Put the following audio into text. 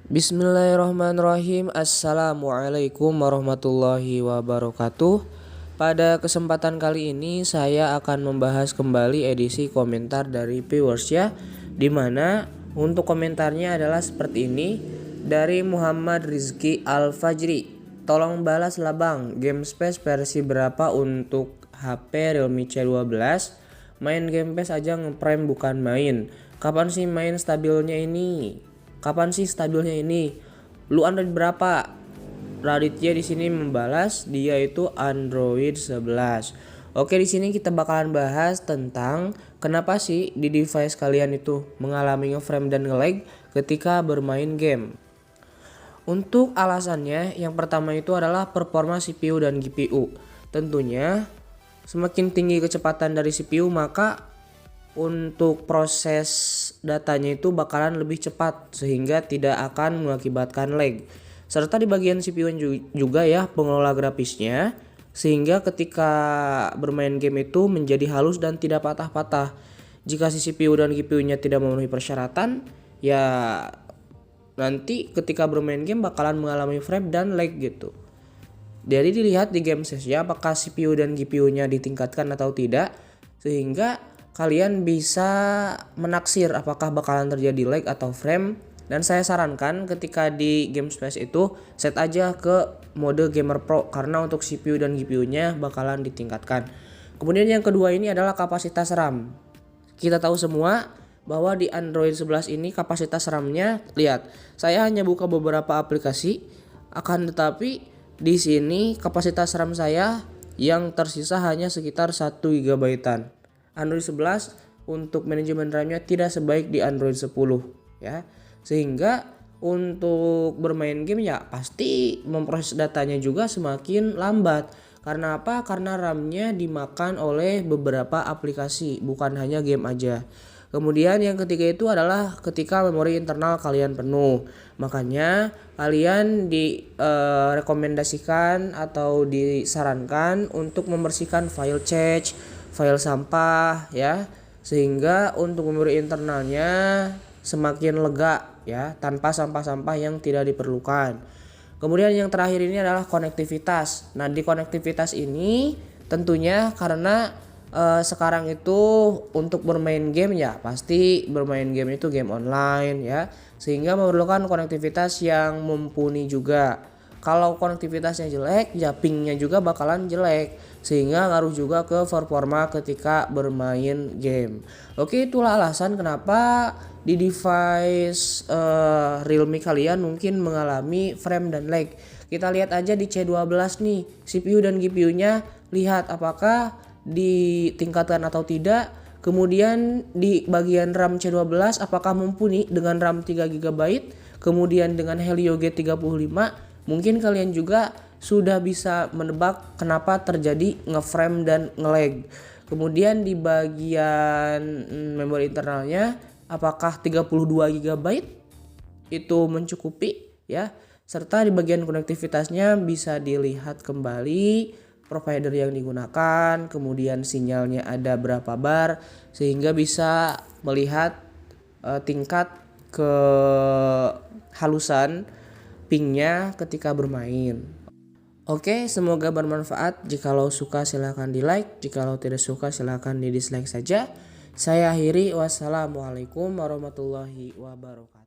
Bismillahirrahmanirrahim. Assalamualaikum warahmatullahi wabarakatuh. Pada kesempatan kali ini saya akan membahas kembali edisi komentar dari viewers ya, dimana untuk komentarnya adalah seperti ini dari Muhammad Rizky Al-Fajri. Tolong balaslah bang, game space versi berapa untuk HP Realme C12? Main game space aja ngeprime bukan main. Kapan sih stabilnya ini? Lu Android berapa? Raditya di sini membalas dia itu Android 11. Oke, di sini kita bakalan bahas tentang kenapa sih di device kalian itu mengalami ngeframe dan nge-lag ketika bermain game. Untuk alasannya, yang pertama itu adalah performa CPU dan GPU. Tentunya semakin tinggi kecepatan dari CPU, maka untuk proses datanya itu bakalan lebih cepat sehingga tidak akan mengakibatkan lag. Serta di bagian CPU juga ya pengelola grafisnya, sehingga ketika bermain game itu menjadi halus dan tidak patah-patah. Jika si CPU dan GPU-nya tidak memenuhi persyaratan, ya nanti ketika bermain game bakalan mengalami frame dan lag gitu. Jadi dilihat di game sesnya apakah CPU dan GPU-nya ditingkatkan atau tidak, sehingga kalian bisa menaksir apakah bakalan terjadi lag atau frame. Dan saya sarankan ketika di game space itu set aja ke mode gamer pro, karena untuk CPU dan GPU-nya bakalan ditingkatkan. Kemudian yang kedua ini adalah kapasitas RAM. Kita tahu semua bahwa di Android 11 ini kapasitas RAM-nya, lihat, saya hanya buka beberapa aplikasi, akan tetapi di sini kapasitas RAM saya yang tersisa hanya sekitar 1 GB-an. Android 11 untuk manajemen RAM-nya tidak sebaik di Android 10 ya. Sehingga untuk bermain game ya pasti memproses datanya juga semakin lambat. Karena apa? Karena RAM-nya dimakan oleh beberapa aplikasi, bukan hanya game aja. Kemudian yang ketiga itu adalah ketika memori internal kalian penuh. Makanya kalian direkomendasikan atau disarankan untuk membersihkan file cache, file sampah ya, sehingga untuk memori internalnya semakin lega ya, tanpa sampah-sampah yang tidak diperlukan. Kemudian yang terakhir ini adalah konektivitas. Nah, di konektivitas ini tentunya karena sekarang itu untuk bermain game ya pasti bermain game itu game online ya, sehingga memerlukan konektivitas yang mumpuni juga. Kalau konektivitasnya jelek, ya pingnya juga bakalan jelek, sehingga ngaruh juga ke performa ketika bermain game. Oke, itulah alasan kenapa di device Realme kalian mungkin mengalami frame dan lag. Kita lihat aja di C12 nih, CPU dan GPU-nya lihat apakah ditingkatkan atau tidak. Kemudian di bagian RAM C12 apakah mumpuni dengan RAM 3 GB, kemudian dengan Helio G35. Mungkin kalian juga sudah bisa menebak kenapa terjadi ngeframe dan ngelag. Kemudian di bagian memori internalnya apakah 32 GB itu mencukupi ya. Serta di bagian konektivitasnya bisa dilihat kembali provider yang digunakan, kemudian sinyalnya ada berapa bar, sehingga bisa melihat tingkat kehalusan pingnya ketika bermain. Oke, semoga bermanfaat. Jikalau suka silahkan di like, jikalau tidak suka silahkan di dislike saja. Saya akhiri, wassalamualaikum warahmatullahi wabarakatuh.